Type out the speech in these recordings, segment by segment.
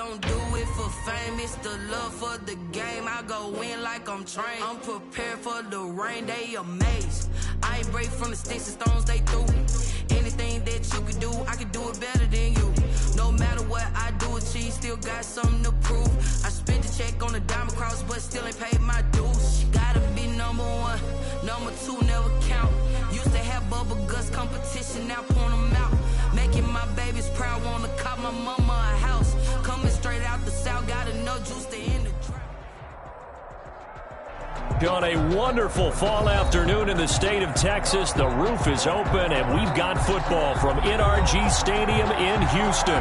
don't do it for fame, it's the love for the game. I go in like I'm trained. I'm prepared for the rain, they amazed. I ain't break from the sticks and stones they threw. Anything that you can do, I can do it better than you. No matter what I do achieve, still got something to prove. I spent the check on the diamond cross, but still ain't paid my dues. Gotta be number one, number two never count. Used to have bubble guts competition, now point them out. Making my babies proud, wanna cop my mama a house. Coming straight out the south, got enough juice to end the drought. On a wonderful fall afternoon in the state of Texas, the roof is open and we've got football from NRG Stadium in Houston.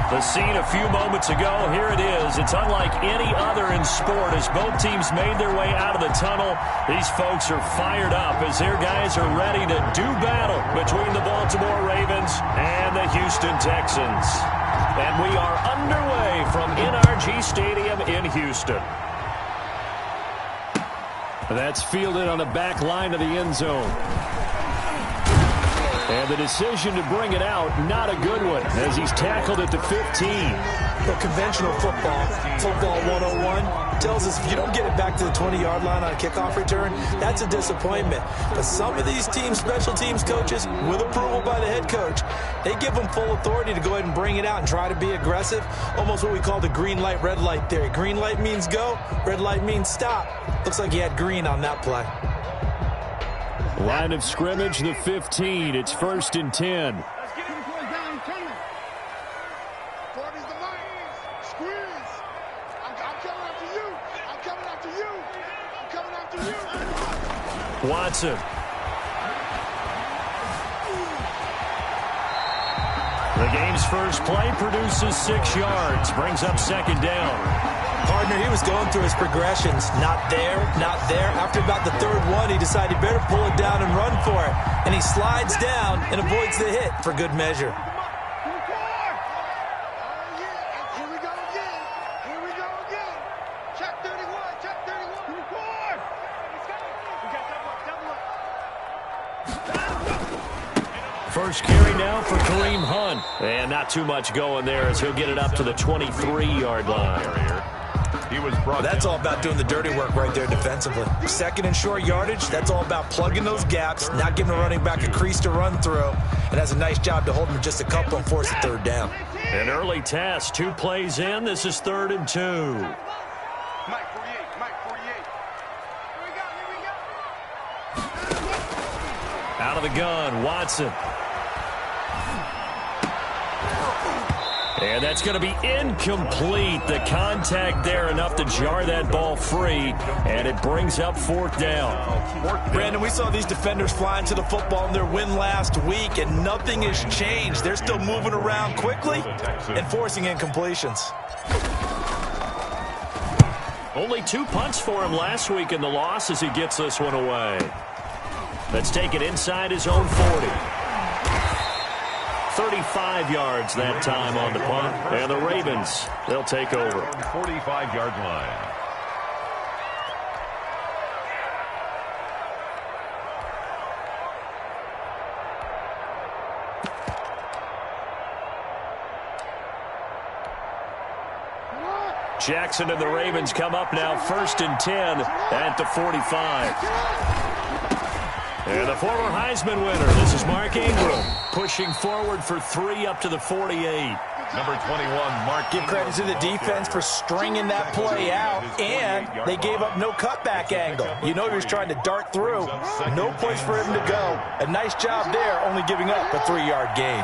The scene a few moments ago, here it is. It's unlike any other in sport as both teams made their way out of the tunnel. These folks are fired up as their guys are ready to do battle between the Baltimore Ravens and the Houston Texans. And we are underway from NRG Stadium in Houston. That's fielded on the back line of the end zone. And the decision to bring it out, not a good one, as he's tackled at the 15. Well, conventional football 101, tells us if you don't get it back to the 20-yard line on a kickoff return, that's a disappointment. But some of these teams, special teams coaches, with approval by the head coach, they give them full authority to go ahead and bring it out and try to be aggressive, almost what we call the green light, red light theory. Green light means go, red light means stop. Looks like he had green on that play. Line of scrimmage, the 15. It's 1st and 10. Watson. The game's first play produces 6 yards, brings up 2nd down. Partner, he was going through his progressions. Not there, not there. After about the 3rd one, he decided he better pull it down and run for it. And he slides down and avoids the hit for good measure. First carry now for Kareem Hunt. And not too much going there as he'll get it up to the 23-yard line. That's all about doing the dirty work right there defensively. 2nd and short yardage, that's all about plugging those gaps, not giving a running back a crease to run through. And has a nice job to hold him just a couple and force a 3rd down. An early task, 2 plays in. This is 3rd and 2. Mike 48. Here we go. Out of the gun, Watson. And that's going to be incomplete. The contact there enough to jar that ball free, and it brings up 4th down. Brandon, we saw these defenders flying to the football in their win last week, and nothing has changed. They're still moving around quickly and forcing incompletions. Only 2 punts for him last week in the loss as he gets this one away. Let's take it inside his own 40. 35 yards that time on the punt. And the Ravens, they'll take over. 45-yard line. Jackson and the Ravens come up now 1st and 10 at the 45. And the former Heisman winner, this is Mark Ingram, pushing forward for 3 up to the 48. Number 21, Mark. Give credit to the defense for stringing that play out, and they gave up no cutback angle. You know he was trying to dart through. No place for him to go. A nice job there, only giving up a 3-yard gain.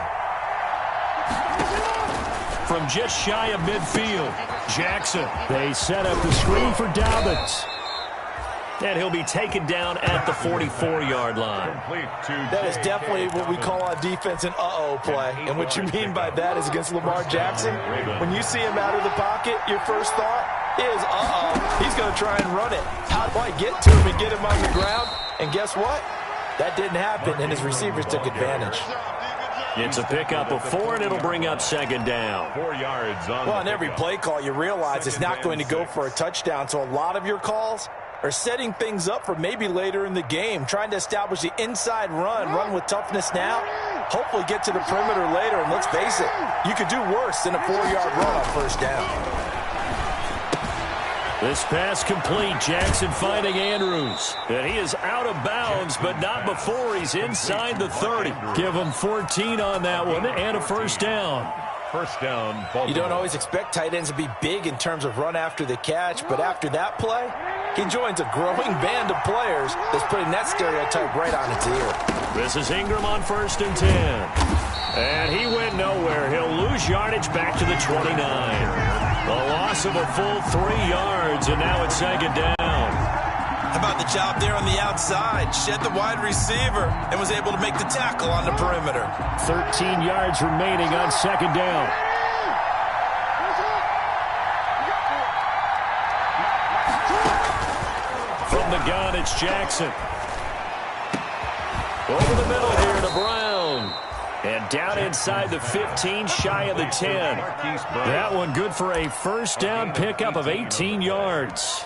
From just shy of midfield, Jackson. They set up the screen for Dobbins. And he'll be taken down at the 44-yard line. That is definitely what we call on defense an uh-oh play. And what you mean by that is against Lamar Jackson, when you see him out of the pocket, your first thought is, uh-oh, he's going to try and run it. How do I get to him and get him on the ground? And guess what? That didn't happen, and his receivers took advantage. It's a pickup of 4, and it'll bring up 2nd down. 4 yards on. Well, on every play call, you realize it's not going to go for a touchdown, so a lot of your calls are setting things up for maybe later in the game, trying to establish the inside run with toughness now, Hopefully get to the perimeter later, and let's face it, you could do worse than a 4-yard run on first down. This pass complete. Jackson finding Andrews. And he is out of bounds, but not before he's inside the 30. Give him 14 on that one and a first down. First down, Baltimore. You don't always expect tight ends to be big in terms of run after the catch, but after that play, he joins a growing band of players that's putting that stereotype right on its ear. This is Ingram on 1st and 10. And he went nowhere. He'll lose yardage back to the 29. A loss of a full 3 yards, and now it's 2nd down. How about the job there on the outside? Shed the wide receiver and was able to make the tackle on the perimeter. 13 yards remaining on 2nd down. From the gun, it's Jackson. Over the middle here to Brown. And down inside the 15, shy of the 10. That one good for a first down pickup of 18 yards.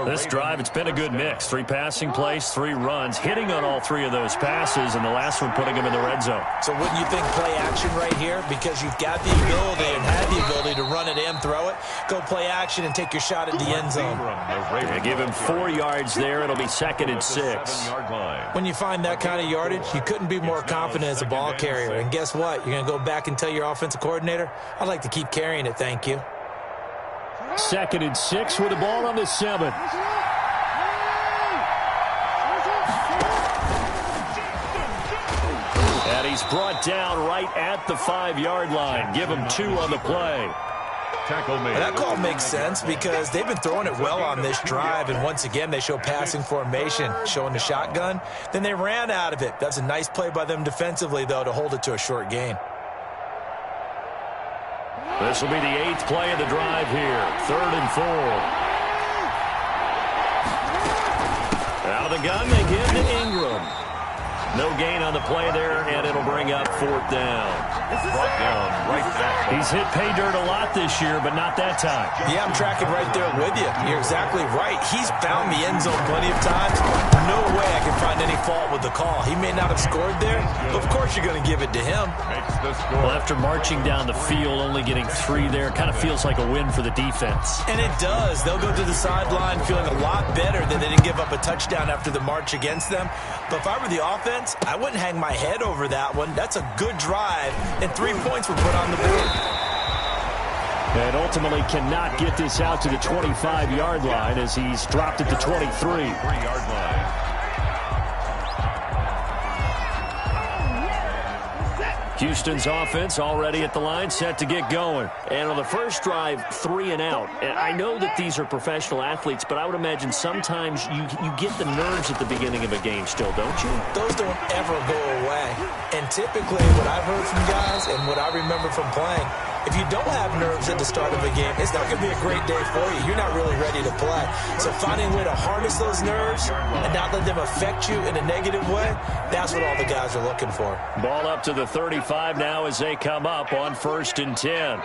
This drive, it's been a good mix. 3 passing plays, 3 runs, hitting on all 3 of those passes, and the last one putting him in the red zone. So wouldn't you think play action right here? Because you've got the ability and had the ability to run it and throw it. Go play action and take your shot at the end zone. They give him 4 yards there. It'll be 2nd and 6. When you find that kind of yardage, you couldn't be more confident as a ball carrier. And guess what? You're going to go back and tell your offensive coordinator, I'd like to keep carrying it, thank you. 2nd and 6 with the ball on the 7. And he's brought down right at the 5-yard line. Give him 2 on the play. Tackle made. That call makes sense because they've been throwing it well on this drive, and once again they show passing formation, showing the shotgun. Then they ran out of it. That's a nice play by them defensively, though, to hold it to a short gain. This will be the 8th play of the drive here. 3rd and 4. Out of the gun, they give to Ingram. No gain on the play there, and it'll bring up 4th down. Brought down right back. He's hit pay dirt a lot this year, but not that time. Yeah, I'm tracking right there with you. You're exactly right. He's found the end zone plenty of times. No way I can find any fault with the call. He may not have scored there, but of course you're going to give it to him. Makes the score. Well, after marching down the field, only getting 3 there, kind of feels like a win for the defense. And it does. They'll go to the sideline feeling a lot better that they didn't give up a touchdown after the march against them. But if I were the offense, I wouldn't hang my head over that one. That's a good drive, and 3 points were put on the board. And ultimately cannot get this out to the 25-yard line as he's dropped at the 23. 3-yard line. Houston's offense already at the line, set to get going. And on the first drive, 3 and out. And I know that these are professional athletes, but I would imagine sometimes you get the nerves at the beginning of a game still, don't you? Those don't ever go away. And typically what I've heard from guys and what I remember from playing, if you don't have nerves at the start of a game, it's not going to be a great day for you. You're not really ready to play. So finding a way to harness those nerves and not let them affect you in a negative way, that's what all the guys are looking for. Ball up to the 35 now as they come up on 1st and 10.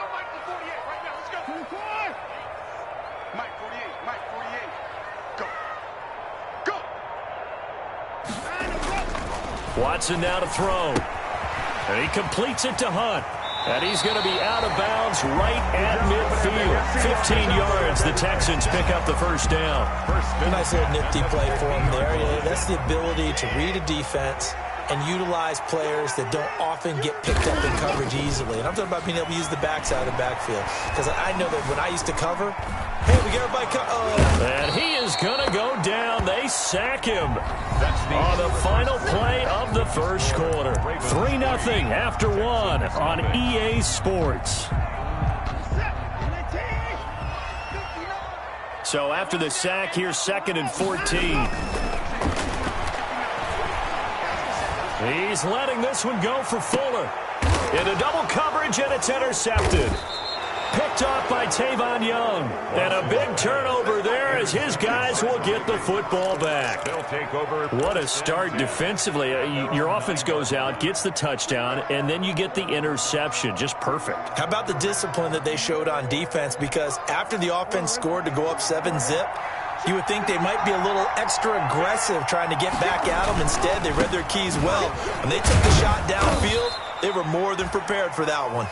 Watson now to throw. And he completes it to Hunt. And he's going to be out of bounds right at midfield. 15 yards. The Texans pick up the first down. Nice little nifty play for him there. Yeah, that's the ability to read a defense and utilize players that don't often get picked up in coverage easily. And I'm talking about being able to use the backside of the backfield. Because I know that when I used to cover, hey, we got everybody and he is going to go down. They sack him on the final play of the first quarter. 3-0 after 1 on EA Sports. So after the sack, here's 2nd and 14. He's letting this one go for Fuller. Into double coverage, and it's intercepted. Picked off by Tavon Young. And a big turnover there as his guys will get the football back. They'll take over. What a start defensively. Your offense goes out, gets the touchdown, and then you get the interception. Just perfect. How about the discipline that they showed on defense? Because after the offense scored to go up 7-zip, You would think they might be a little extra aggressive trying to get back at them. Instead, they read their keys well. When they took the shot downfield, they were more than prepared for that one.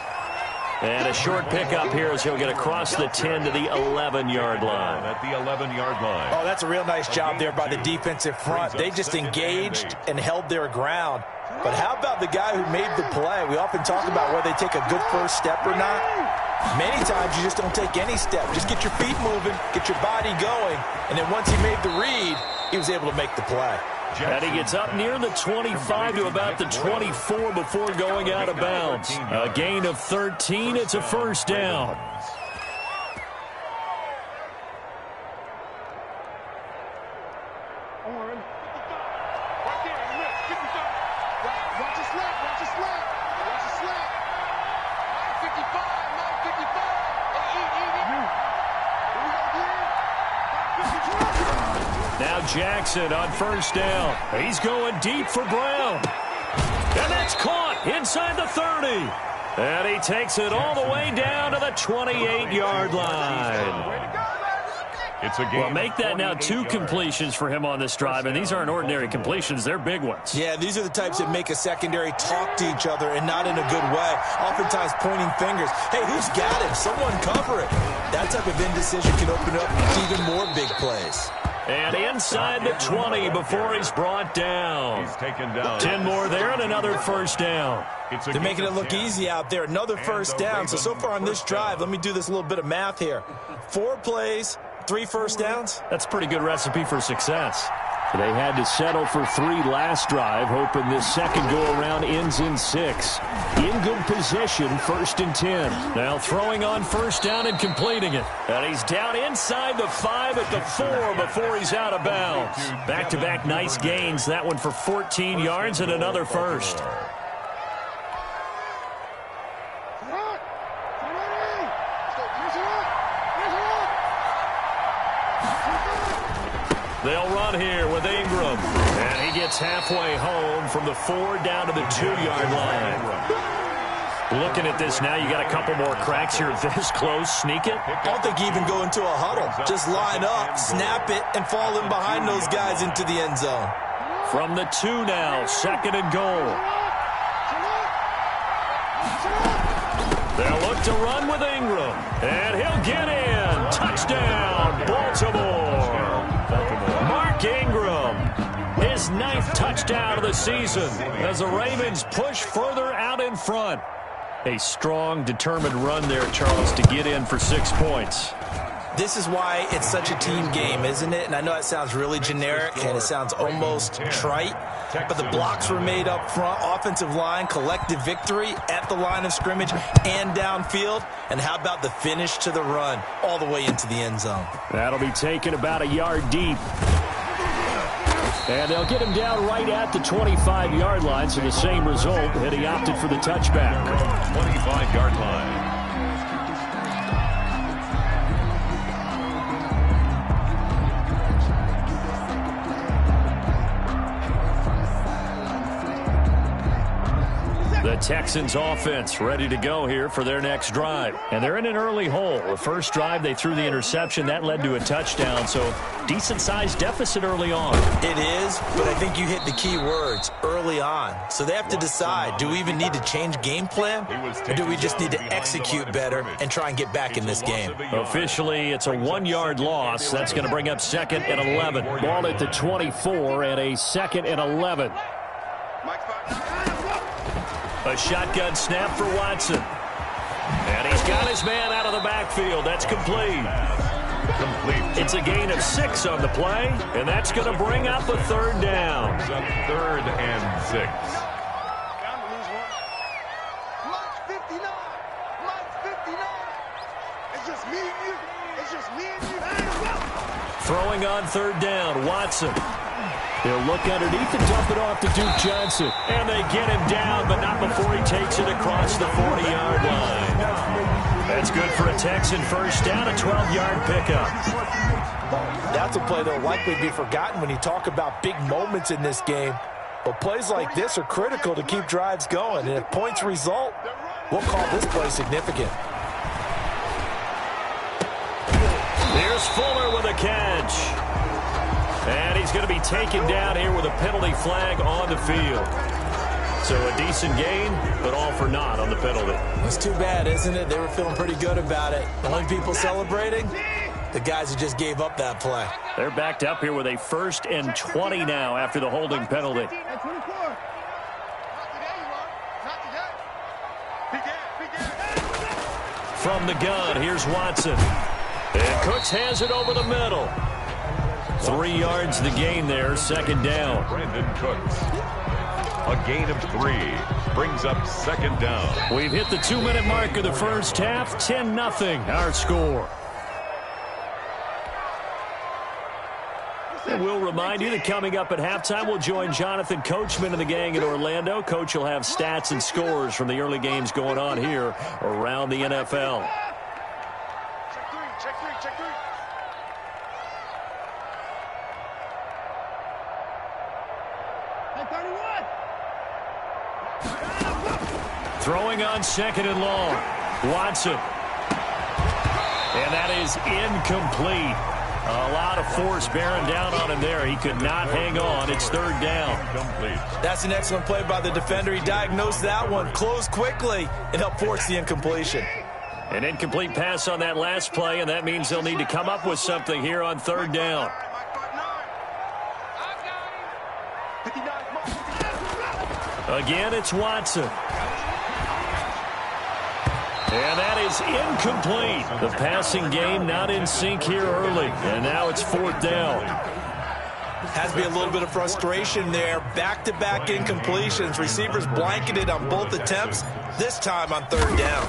And a short pickup here as he'll get across the 10 to the 11-yard line. At the 11-yard line. Oh, that's a real nice job there by the defensive front. They just engaged and held their ground. But how about the guy who made the play? We often talk about whether they take a good first step or not. Many times you just don't take any step. Just get your feet moving, get your body going, and then once he made the read, he was able to make the play. And he gets up near the 25 to about the 24 before going out of bounds. A gain of 13. It's a first down. Now Jackson on first down. He's going deep for Brown. And that's caught inside the 30. And he takes it all the way down to the 28-yard line. It's a game. Well, make that now 2 completions for him on this drive, and these aren't ordinary completions. They're big ones. Yeah, these are the types that make a secondary talk to each other and not in a good way. Oftentimes pointing fingers. Hey, who's got him? Someone cover it. That type of indecision can open up even more big plays. And inside the 20 before he's brought down. He's taken down. 10 more there and another first down. They're making it look easy out there. Another first down. So far on this drive, let me do this little bit of math here. 4 plays, 3 first downs. That's a pretty good recipe for success. They had to settle for 3 last drive, hoping this second go-around ends in 6. In good position, 1st and 10. Now throwing on first down and completing it. And he's down inside the 5 at the 4 before he's out of bounds. Back-to-back nice gains. That one for 14 yards and another first. They'll run here with Ingram. And he gets halfway home from the 4 down to the 2-yard line. Looking at this now, you got a couple more cracks here this close. Sneak it. I don't think you even go into a huddle. Just line up, snap it, and fall in behind those guys into the end zone. From the 2 now, 2nd and goal. They'll look to run with Ingram. And he'll get in. Touchdown, Baltimore. Mark Ingram, his 9th touchdown of the season as the Ravens push further out in front. A strong, determined run there, Charles, to get in for 6 points. This is why it's such a team game, isn't it? And I know it sounds really generic and it sounds almost trite, but the blocks were made up front, offensive line, collective victory at the line of scrimmage and downfield. And how about the finish to the run all the way into the end zone? That'll be taken about a yard deep. And they'll get him down right at the 25-yard line, so the same result, and he opted for the touchback. 25-yard line. The Texans offense ready to go here for their next drive. And they're in an early hole. The first drive, they threw the interception. That led to a touchdown, so decent-sized deficit early on. It is, but I think you hit the key words, early on. So they have to decide, do we even need to change game plan, or do we just need to execute better and try and get back in this game? Officially, it's a 1-yard loss. That's going to bring up 2nd and 11. Ball at the 24 and a 2nd and 11. A shotgun snap for Watson. And he's got his man out of the backfield. That's complete. It's a gain of 6 on the play, and that's going to bring up a 3rd down. 3rd and 6. Throwing on 3rd down, Watson. He'll look underneath and dump it off to Duke Johnson. And they get him down, but not before he takes it across the 40-yard line. That's good for a Texan first down, a 12-yard pickup. That's a play that will likely be forgotten when you talk about big moments in this game. But plays like this are critical to keep drives going. And if points result, we'll call this play significant. Here's Fuller with a catch. And he's going to be taken down here with a penalty flag on the field. So a decent gain, but all for naught on the penalty. It's too bad, isn't it? They were feeling pretty good about it. The only people celebrating, the guys who just gave up that play. They're backed up here with a 1st and 20 now after the holding penalty. From the gun, here's Watson. And Cooks has it over the middle. 3 yards the gain there, 2nd down. Brandon Cooks. A gain of 3 brings up 2nd down. We've hit the 2-minute mark of the first half. 10-0 our score. And we'll remind you that coming up at halftime, we'll join Jonathan Coachman and the gang in Orlando. Coach will have stats and scores from the early games going on here around the NFL. Throwing on 2nd and long. Watson. And that is incomplete. A lot of force bearing down on him there. He could not hang on. It's 3rd down. Incomplete. That's an excellent play by the defender. He diagnosed that one, closed quickly, and helped force the incompletion. An incomplete pass on that last play, and that means they'll need to come up with something here on 3rd down. Again, it's Watson. And that is incomplete. The passing game not in sync here early. And now it's 4th down. Has to be a little bit of frustration there. Back-to-back incompletions. Receivers blanketed on both attempts, this time on 3rd down.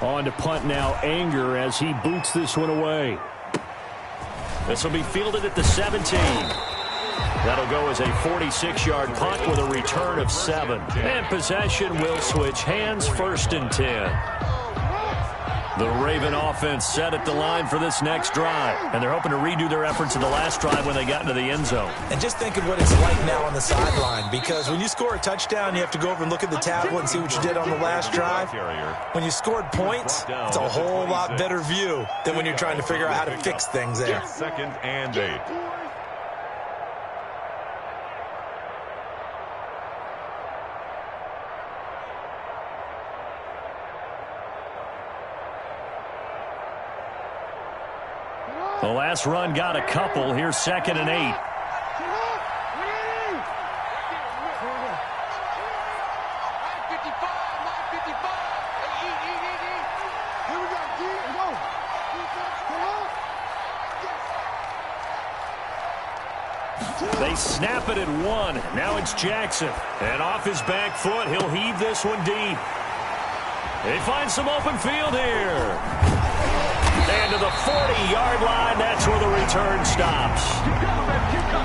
On to punt now, Anger, as he boots this one away. This will be fielded at the 17. That'll go as a 46-yard punt with a return of 7. And possession will switch hands, 1st and 10. The Raven offense set at the line for this next drive. And they're hoping to redo their efforts in the last drive when they got into the end zone. And just think of what it's like now on the sideline. Because when you score a touchdown, you have to go over and look at the tablet and see what you did on the last drive. When you scored points, it's a whole lot better view than when you're trying to figure out how to fix things there. 2nd and 8. The last run got a couple. Here's 2nd and 8. They snap it at 1. Now it's Jackson. And off his back foot, he'll heave this one deep. They find some open field here. And to the 40-yard line, that's where the return stops.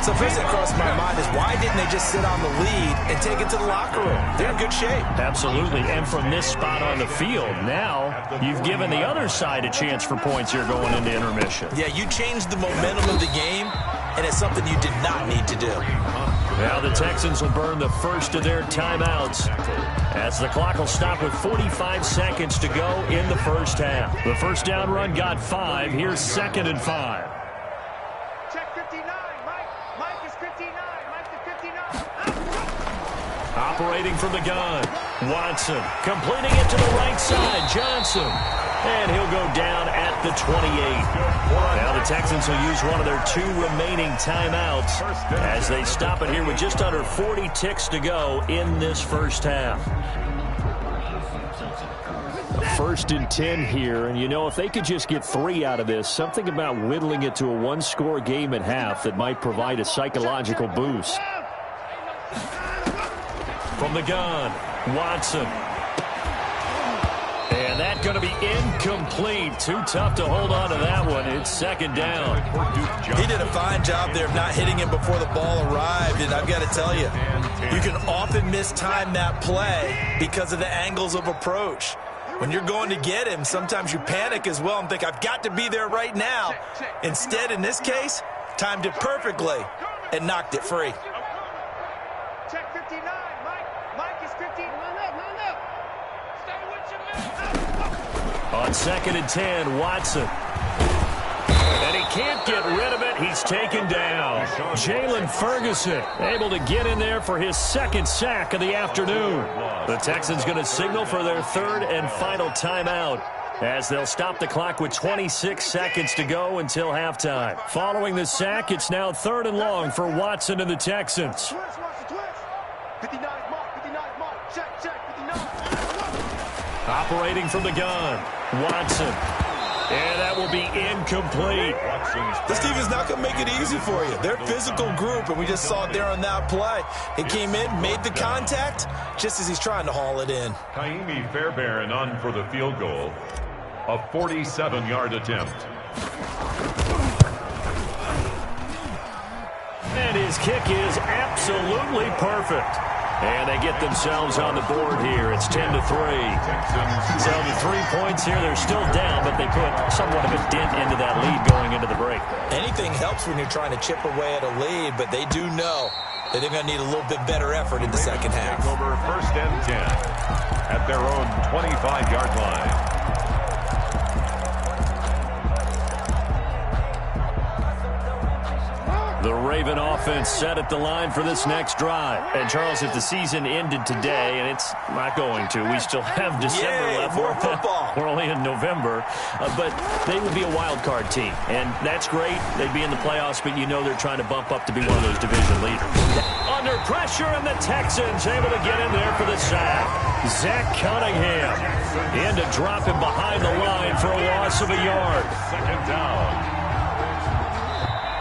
So first thing that crossed my mind is why didn't they just sit on the lead and take it to the locker room? They're in good shape. Absolutely. And from this spot on the field, now you've given the other side a chance for points here going into intermission. Yeah, you changed the momentum of the game, and it's something you did not need to do. Now the Texans will burn the first of their timeouts as the clock will stop with 45 seconds to go in the first half. The first down run got 5. Here's 2nd and 5. Check 59. Mike is 59. Mike is 59. Operating from the gun. Watson completing it to the right side. Johnson. And he'll go down at the 28. Now the Texans will use one of their 2 remaining timeouts as they stop it here with just under 40 ticks to go in this first half. 1st and 10 here, and you know, if they could just get 3 out of this, something about whittling it to a 1-score game at half that might provide a psychological boost. From the gun, Watson. And that's going to be incomplete. Too tough to hold on to that one. It's 2nd down. He did a fine job there of not hitting him before the ball arrived. And I've got to tell you, you can often mistime that play because of the angles of approach. When you're going to get him, sometimes you panic as well and think, I've got to be there right now. Instead, in this case, timed it perfectly and knocked it free. Check 59. Mike is 15. Line up. Stay with your man. On 2nd and 10, Watson. can't get rid of it. He's taken down. Jalen Ferguson able to get in there for his second sack of the afternoon. The Texans going to signal for their third and final timeout, as they'll stop the clock with 26 seconds to go until halftime. Following the sack, it's now 3rd and long for Watson and the Texans. 59 mark, 59 mark, check, 59. Operating from the gun, Watson. And that will be incomplete. This defense not going to make it easy for you. They're a physical group, and we just saw it there on that play. He came in, made the contact, just as he's trying to haul it in. Kaimi Fairbairn on for the field goal. A 47-yard attempt. And his kick is absolutely perfect. And they get themselves on the board here. It's 10-3. So the 3 points here, they're still down, but they put somewhat of a dent into that lead going into the break. Anything helps when you're trying to chip away at a lead, but they do know that they're going to need a little bit better effort in the second half. Over 1st and 10 at their own 25-yard line. The Raven offense set at the line for this next drive. And, Charles, if the season ended today, and it's not going to, we still have December left. More football. We're only in November. But they would be a wild card team. And that's great. They'd be in the playoffs, but you know they're trying to bump up to be one of those division leaders. Under pressure, and the Texans able to get in there for the sack. Zach Cunningham in to drop him behind the line for a loss of a yard. 2nd down.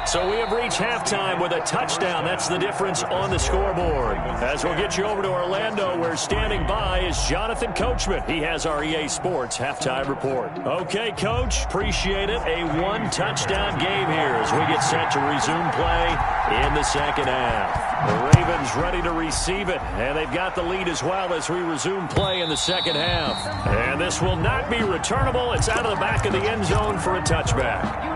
So we have reached halftime with a touchdown. That's the difference on the scoreboard. As we'll get you over to Orlando, where standing by is Jonathan Coachman. He has our EA Sports halftime report. Okay, Coach, appreciate it. A one-touchdown game here as we get set to resume play in the second half. The Ravens ready to receive it, and they've got the lead as well as we resume play in the second half. And this will not be returnable. It's out of the back of the end zone for a touchback.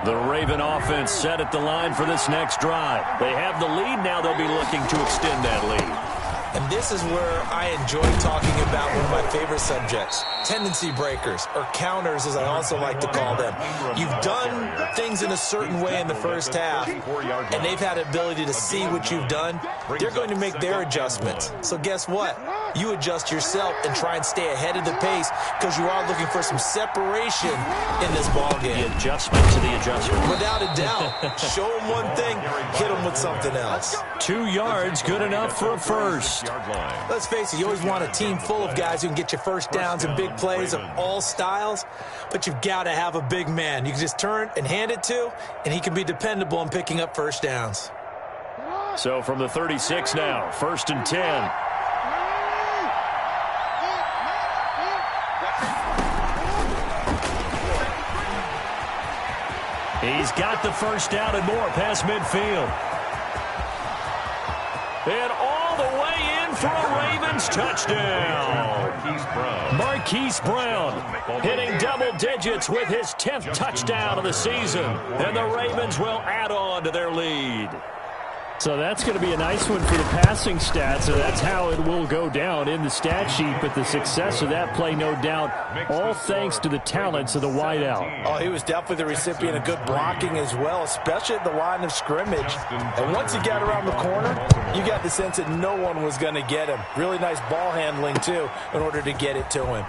The Raven offense set at the line for this next drive. They have the lead. Now they'll be looking to extend that lead. And this is where I enjoy talking about one of my favorite subjects, tendency breakers, or counters, as I also like to call them. You've done things in a certain way in the first half, and they've had the ability to see what you've done. They're going to make their adjustments. So guess what? You adjust yourself and try and stay ahead of the pace, because you are looking for some separation in this ballgame. The adjustment to the adjustment. Without a doubt. Show them one thing, hit them with something else. 2 yards, good enough for a first. Let's face it, you always want a team full of guys who can get you first downs and big plays of all styles, but you've got to have a big man you can just turn and hand it to, and he can be dependable in picking up first downs. So from the 36 now, 1st and 10. He's got the first down and more past midfield. And all the way in for a Ravens touchdown. Marquise Brown hitting double digits with his 10th touchdown of the season. And the Ravens will add on to their lead. So that's going to be a nice one for the passing stats. So that's how it will go down in the stat sheet. But the success of that play, no doubt, all thanks to the talents of the wideout. Oh, he was definitely the recipient of good blocking as well, especially at the line of scrimmage. And once he got around the corner, you got the sense that no one was going to get him. Really nice ball handling, too, in order to get it to him.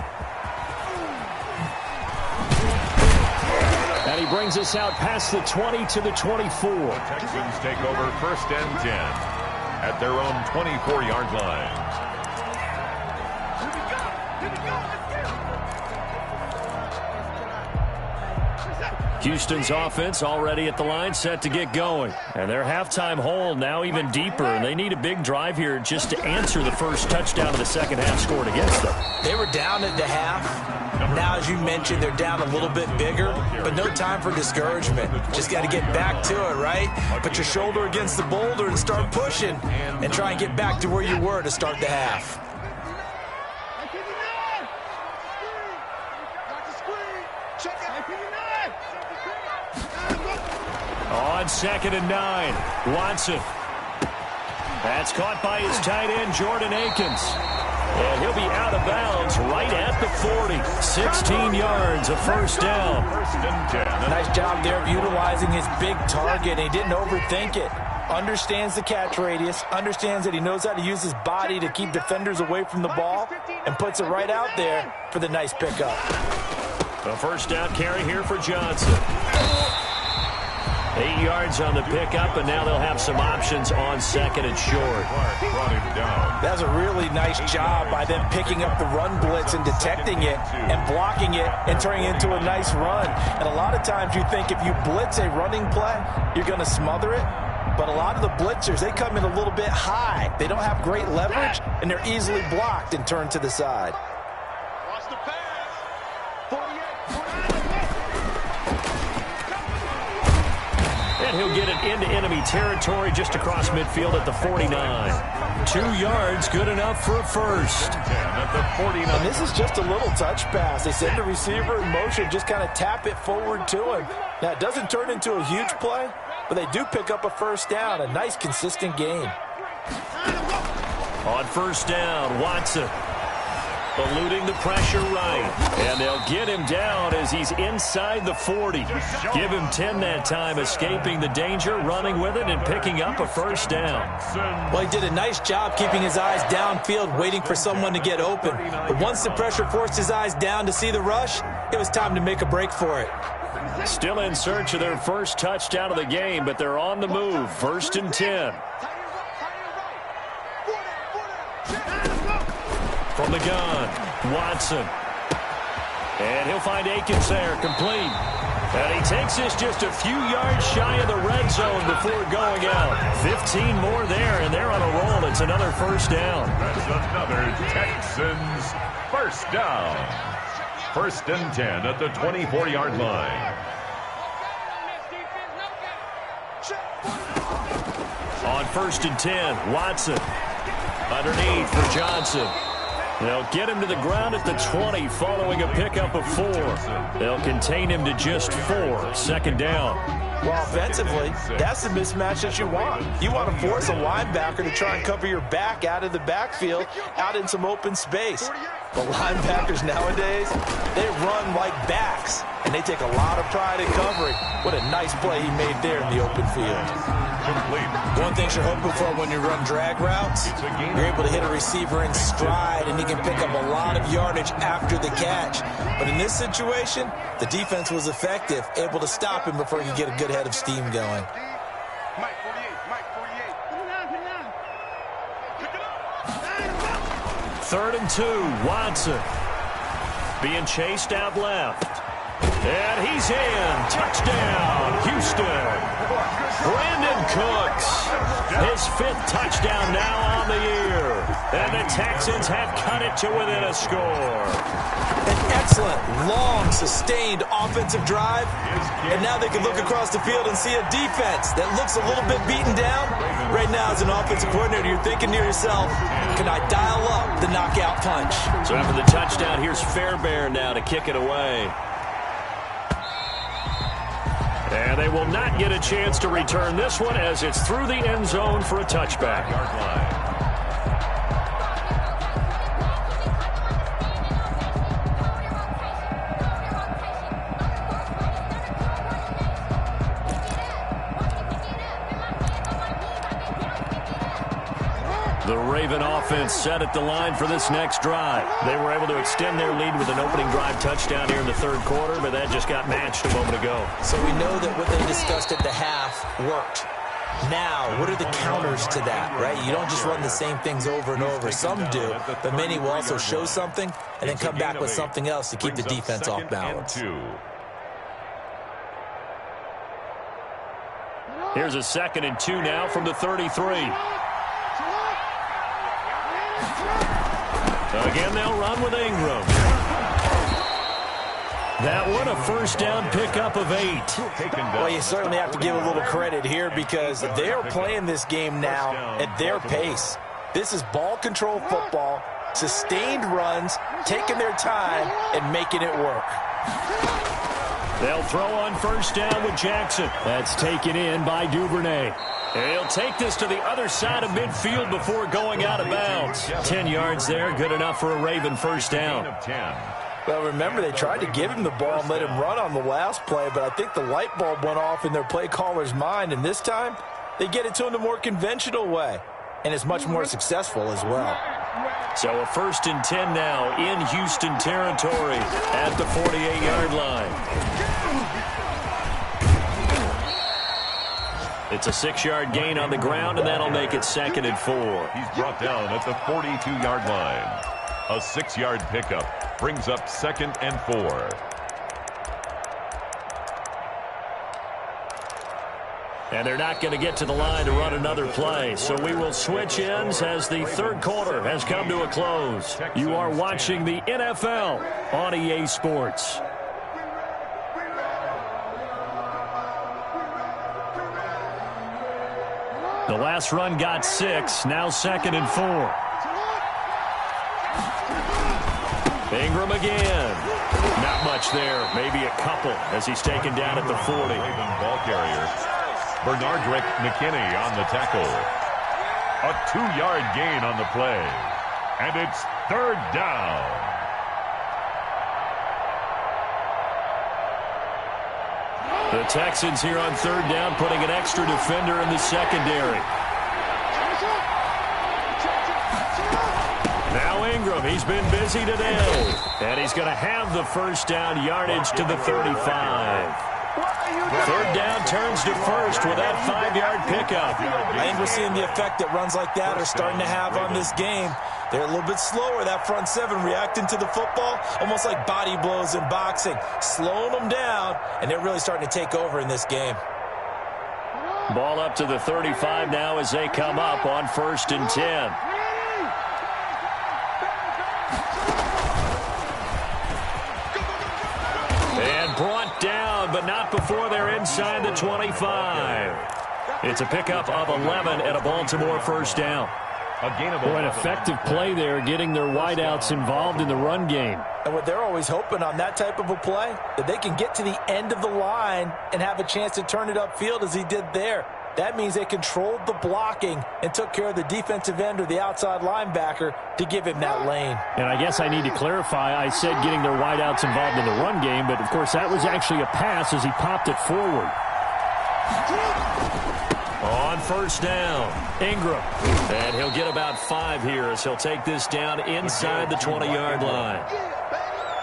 And he brings us out past the 20 to the 24. The Texans take over 1st and 10 at their own 24-yard line. Houston's offense already at the line, set to get going. And their halftime hole now even deeper, and they need a big drive here just to answer the first touchdown of the second half scored against them. They were down at the half. Now, as you mentioned, they're down a little bit bigger, but no time for discouragement. Just got to get back to it, right? Put your shoulder against the boulder and start pushing, and try and get back to where you were to start the half. On 2nd and 9, Watson. That's caught by his tight end, Jordan Akins. And he'll be out of bounds right at the 40. 16 yards, a first down. Nice job there of utilizing his big target. He didn't overthink it. Understands the catch radius, understands that he knows how to use his body to keep defenders away from the ball, and puts it right out there for the nice pickup. A first down carry here for Johnson. 8 yards on the pickup, and now they'll have some options on second and short. That's a really nice job by them picking up the run blitz and detecting it and blocking it and turning it into a nice run. And a lot of times you think if you blitz a running play, you're going to smother it. But a lot of the blitzers, they come in a little bit high. They don't have great leverage, and they're easily blocked and turned to the side. And he'll get it into enemy territory just across midfield at the 49. 2 yards, good enough for a first. At the 49. And this is just a little touch pass. They send the receiver in motion, just kind of tap it forward to him. Now, it doesn't turn into a huge play, but they do pick up a first down. A nice, consistent game. On first down, Watson eluding the pressure right. And they'll get him down as he's inside the 40. Give him 10 that time, escaping the danger, running with it, and picking up a first down. Well, he did a nice job keeping his eyes downfield, waiting for someone to get open. But once the pressure forced his eyes down to see the rush, it was time to make a break for it. Still in search of their first touchdown of the game, but they're on the move. First and 10. From the gun, Watson. And he'll find Akins there, complete. And he takes this just a few yards shy of the red zone before going out. 15 more there, and they're on a roll. It's another first down. That's another Texans first down. First and 10 at the 24-yard line. On first and 10, Watson. Underneath for Johnson. They'll get him to the ground at the 20 following a pickup of 4. They'll contain him to just 4. Second down. Well, offensively, that's the mismatch that you want. You want to force a linebacker to try and cover your back out of the backfield, out in some open space. The linebackers nowadays, they run like backs, and they take a lot of pride in covering. What a nice play he made there in the open field. One thing you're hoping for when you run drag routes, you're able to hit a receiver in stride, and he can pick up a lot of yardage after the catch. But in this situation, the defense was effective, able to stop him before he could get a good head of steam going. Mike 48. Third and 2, Watson. Being chased out left. And he's in. Touchdown, Houston. Brandon Cooks, his 5th touchdown now on the year. And the Texans have cut it to within a score. An excellent, long, sustained offensive drive. And now they can look across the field and see a defense that looks a little bit beaten down. Right now, as an offensive coordinator, you're thinking to yourself, can I dial up the knockout punch? So after the touchdown, here's Fairbairn now to kick it away. And they will not get a chance to return this one as it's through the end zone for a touchback. The Raven offense set at the line for this next drive. They were able to extend their lead with an opening drive touchdown here in the third quarter, but that just got matched a moment ago. So we know that what they discussed at the half worked. Now, what are the counters to that, right? You don't just run the same things over and over. Some do, but many will also show something and then come back with something else to keep the defense off balance. Here's a 2nd and 2 now from the 33. Again, they'll run with Ingram. That one, a first down pickup of 8. Well, you certainly have to give a little credit here because they're playing this game now at their pace. This is ball control football, sustained runs, taking their time, and making it work. They'll throw on first down with Jackson. That's taken in by Duvernay. He'll take this to the other side of midfield before going out of bounds. 10 yards there, good enough for a Raven first down. Well, remember, they tried to give him the ball and let him run on the last play, but I think the light bulb went off in their play caller's mind, and this time they get it to him the more conventional way, and it's much more successful as well. So a 1st and 10 now in Houston territory at the 48-yard line. It's a 6-yard gain on the ground, and that'll make it 2nd and 4. He's brought down at the 42-yard line. A 6-yard pickup brings up 2nd and 4. And they're not going to get to the line to run another play. So we will switch ends as the 3rd quarter has come to a close. You are watching the NFL on EA Sports. The last run got 6, now 2nd and 4. Ingram again. Not much there, maybe a couple as he's taken down at the 40. Ball carrier. Bernardrick McKinney on the tackle. A 2-yard gain on the play. And it's 3rd down. The Texans here on 3rd down, putting an extra defender in the secondary. Now Ingram, he's been busy today. And he's going to have the first down yardage to the 35. 3rd down turns to 1st with that 5-yard pickup. I think we're seeing the effect that runs like that are starting to have on this game. They're a little bit slower, that front 7, reacting to the football, almost like body blows in boxing, slowing them down, and they're really starting to take over in this game. Ball up to the 35 now as they come up on 1st and 10. And brought down, but not before they're inside the 25. It's a pickup of 11 and a Baltimore first down. An effective play there, getting their wideouts involved in the run game. And what they're always hoping on that type of a play, that they can get to the end of the line and have a chance to turn it upfield as he did there. That means they controlled the blocking and took care of the defensive end or the outside linebacker to give him that lane. And I guess I need to clarify, I said getting their wideouts involved in the run game, but of course that was actually a pass as he popped it forward. On first down, Ingram. And he'll get about 5 here as he'll take this down inside the 20-yard line.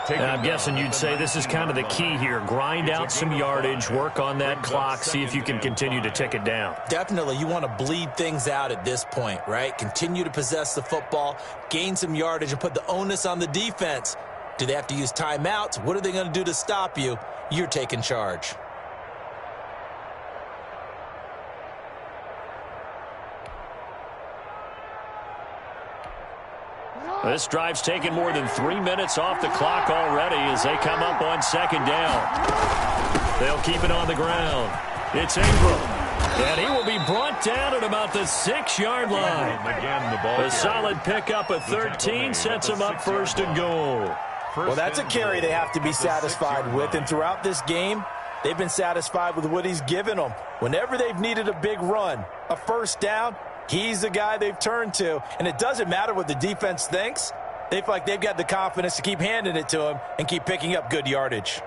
And I'm guessing you'd say this is kind of the key here. Grind out some yardage, work on that clock, see if you can continue to tick it down. Definitely, you want to bleed things out at this point, right? Continue to possess the football, gain some yardage, and put the onus on the defense. Do they have to use timeouts? What are they going to do to stop you? You're taking charge. This drive's taken more than 3 minutes off the clock already as they come up on 2nd down. They'll keep it on the ground. It's Ingram. And he will be brought down at about the 6-yard line. A solid pickup of 13 sets him up 1st and goal. Well, that's a carry they have to be satisfied with. And throughout this game, they've been satisfied with what he's given them. Whenever they've needed a big run, a first down, he's the guy they've turned to, and it doesn't matter what the defense thinks. They feel like they've got the confidence to keep handing it to him and keep picking up good yardage.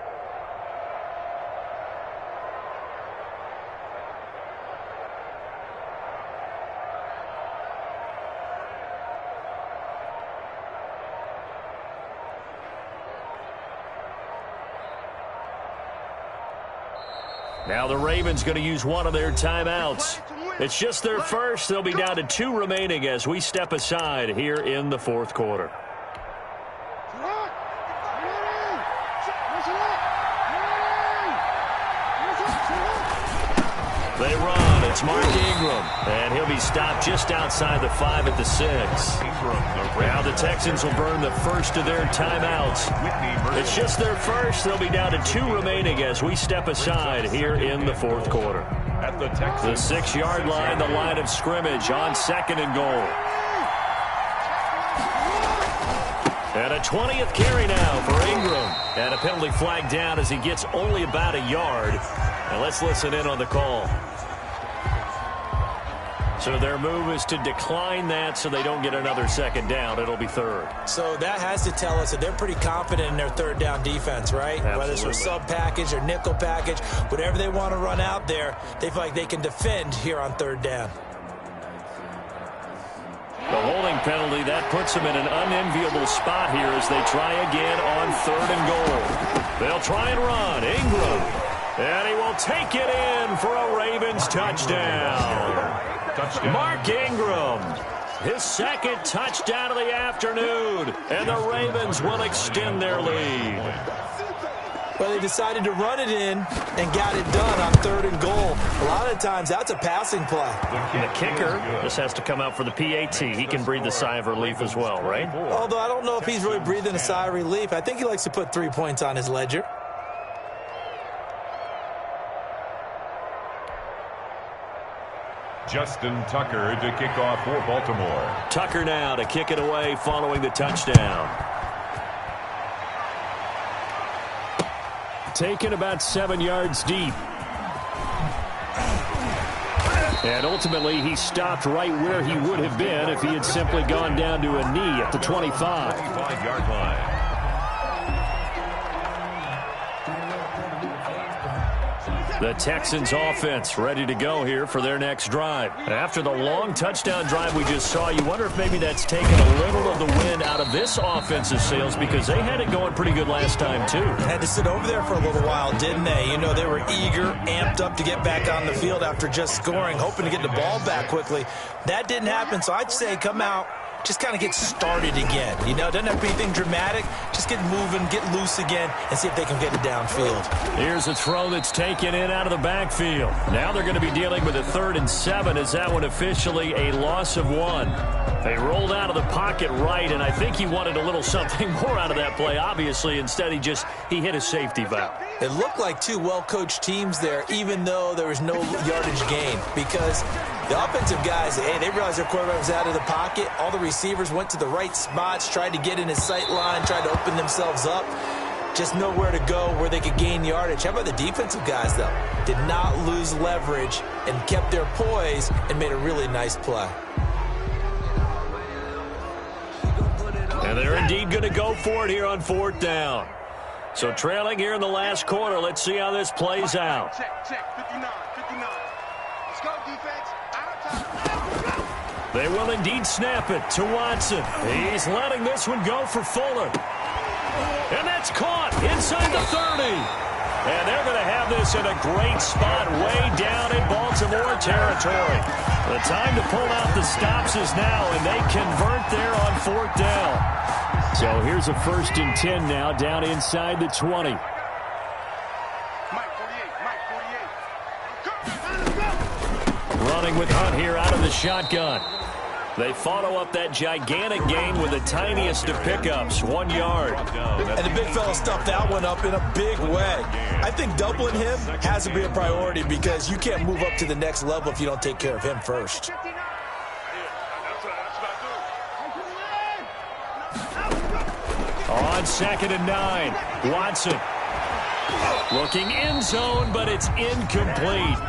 Now the Ravens going to use one of their timeouts. It's just their first. They'll be down to 2 remaining as we step aside here in the 4th quarter. They run. It's Mark Ingram. And he'll be stopped just outside the 5 at the 6. Now the Texans will burn the first of their timeouts. It's just their first. They'll be down to 2 remaining as we step aside here in the 4th quarter. At the 6-yard line, the line of scrimmage on 2nd and goal. And a 20th carry now for Ingram. And a penalty flag down as he gets only about a yard. And let's listen in on the call. So their move is to decline that so they don't get another second down. It'll be third. So that has to tell us that they're pretty confident in their third down defense, right? Absolutely. Whether it's a sub package or nickel package, whatever they want to run out there, they feel like they can defend here on third down. The holding penalty, that puts them in an unenviable spot here as they try again on third and goal. They'll try and run. Ingram. And he will take it in for a Ravens touchdown. Mark Ingram, his second touchdown of the afternoon, and the Ravens will extend their lead. Well, they decided to run it in and got it done on third and goal. A lot of times, that's a passing play. And the kicker, this has to come out for the PAT. He can breathe a sigh of relief as well, right? Although I don't know if he's really breathing a sigh of relief. I think he likes to put 3 points on his ledger. Justin Tucker to kick off for Baltimore. Tucker now to kick it away following the touchdown. Taken about 7 yards deep. And ultimately, he stopped right where he would have been if he had simply gone down to a knee at the 25. 25-yard line. The Texans offense ready to go here for their next drive. After the long touchdown drive we just saw, you wonder if maybe that's taken a little of the wind out of this offensive sails because they had it going pretty good last time too. Had to sit over there for a little while, didn't they? You know, they were eager, amped up to get back on the field after just scoring, hoping to get the ball back quickly. That didn't happen, so I'd say come out, just kind of get started again. You know, doesn't have to be anything dramatic. Just get moving, get loose again, and see if they can get it downfield. Here's a throw that's taken in out of the backfield. Now they're going to be dealing with a 3rd and 7. Is that one officially a loss of 1? They rolled out of the pocket right, and I think he wanted a little something more out of that play, obviously. Instead, he hit a safety valve. It looked like two well-coached teams there, even though there was no yardage gain, because the offensive guys, hey, they realized their quarterback was out of the pocket. All the receivers went to the right spots, tried to get in his sight line, tried to open themselves up. Just know where to go, where they could gain yardage. How about the defensive guys, though? Did not lose leverage and kept their poise and made a really nice play. And they're indeed going to go for it here on 4th down. So trailing here in the last quarter, let's see how this plays out. Check, 59. Let's go, defense. Out. They will indeed snap it to Watson. He's letting this one go for Fuller. And that's caught inside the 30. And they're going to have this in a great spot way down in Baltimore territory. The time to pull out the stops is now, and they convert there on 4th down. So here's a 1st and 10 now down inside the 20. Mike 48. Running with Hunt here out of the shotgun. They follow up that gigantic gain with the tiniest of pickups, 1 yard. And the big fella stuffed that one up in a big way. I think doubling him has to be a priority because you can't move up to the next level if you don't take care of him first. On 2nd and 9, Watson. Looking end zone, but it's incomplete.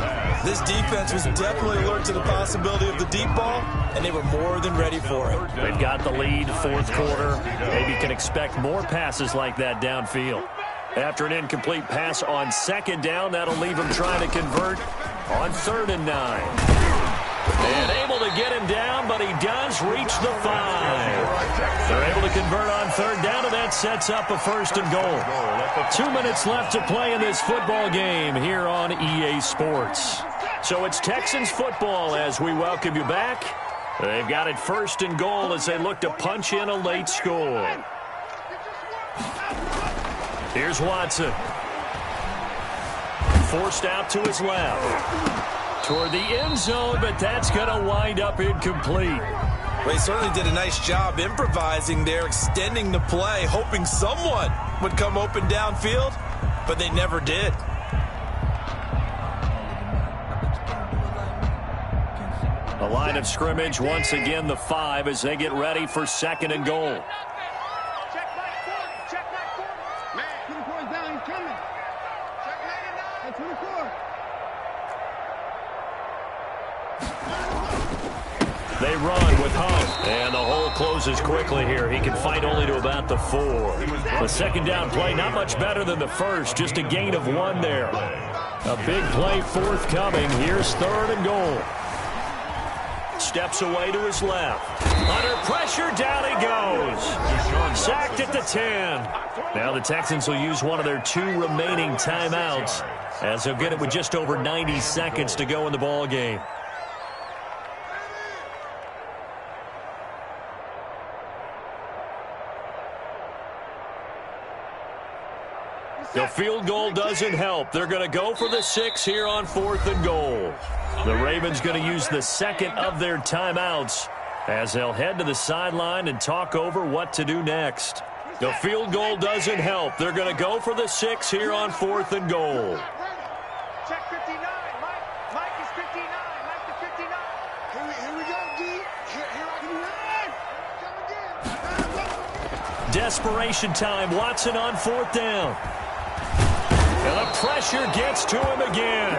This defense was definitely alert to the possibility of the deep ball, and they were more than ready for it. They've got the lead, 4th quarter. Maybe can expect more passes like that downfield. After an incomplete pass on 2nd down, that'll leave them trying to convert on 3rd and 9. And able to get him down, but he does reach the 5. They're able to convert on 3rd down, and that sets up a 1st and goal. 2 minutes left to play in this football game here on EA Sports. So it's Texans football as we welcome you back. They've got it 1st and goal as they look to punch in a late score. Here's Watson. Forced out to his left. Toward the end zone, but that's going to wind up incomplete. Well, he certainly did a nice job improvising there, extending the play, hoping someone would come open downfield, but they never did. A line of scrimmage, once again the 5 as they get ready for 2nd and goal. They run with Hunt, and the hole closes quickly here. He can fight only to about the 4. The second down play, not much better than the first, just a gain of 1 there. A big play forthcoming. Here's 3rd and goal. Steps away to his left. Under pressure, down he goes. Sacked at the 10. Now the Texans will use one of their 2 remaining timeouts, as they'll get it with just over 90 seconds to go in the ball game. The field goal doesn't help. They're going to go for the 6 here on 4th and goal. The Ravens going to use the second of their timeouts as they'll head to the sideline and talk over what to do next. The field goal doesn't help. They're going to go for the 6 here on 4th and goal. Check 59. Mike is 59. Mike is 59. Here we go, D. Here I can. Desperation time. Watson on 4th down. And the pressure gets to him again.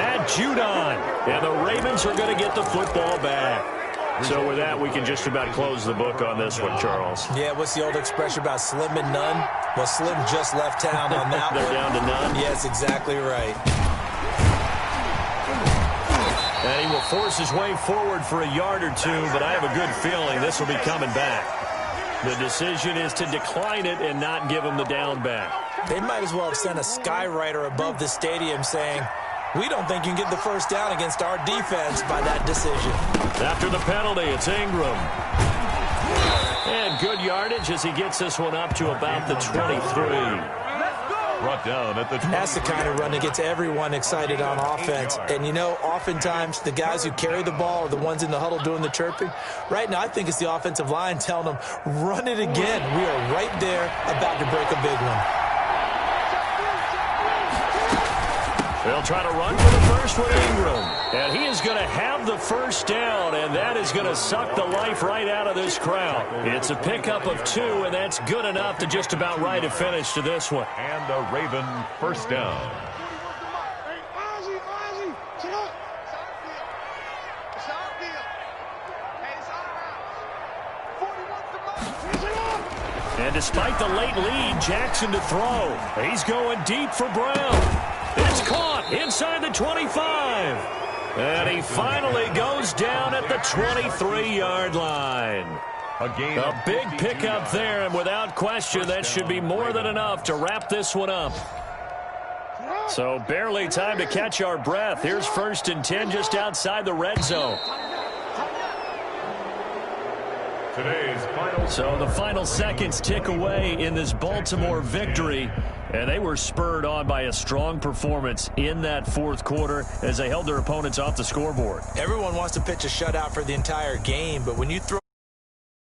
Matt Judon. And the Ravens are going to get the football back. So with that, we can just about close the book on this one, Charles. Yeah, what's the old expression about slim and none? Well, Slim just left town on that They're one. down to none. Yes, exactly right. And he will force his way forward for a yard or 2, but I have a good feeling this will be coming back. The decision is to decline it and not give him the down back. They might as well have sent a skywriter above the stadium saying, we don't think you can get the first down against our defense by that decision. After the penalty, it's Ingram. And good yardage as he gets this one up to about the 23. Brought down at the 20. That's the kind of run that gets everyone excited on offense. And, you know, oftentimes the guys who carry the ball are the ones in the huddle doing the chirping. Right now, I think it's the offensive line telling them, run it again. We are right there about to break a big one. They'll try to run for the first with Ingram. And he is going to have the first down, and that is going to suck the life right out of this crowd. It's a pickup of 2, and that's good enough to just about write a finish to this one. And a Raven first down. And despite the late lead, Jackson to throw. He's going deep for Brown. It's caught inside the 25. And he finally goes down at the 23-yard line. A big pickup there, and without question, that should be more than enough to wrap this one up. So barely time to catch our breath. Here's 1st and 10 just outside the red zone. So the final seconds tick away in this Baltimore victory, and they were spurred on by a strong performance in that 4th quarter as they held their opponents off the scoreboard. Everyone wants to pitch a shutout for the entire game, but when you throw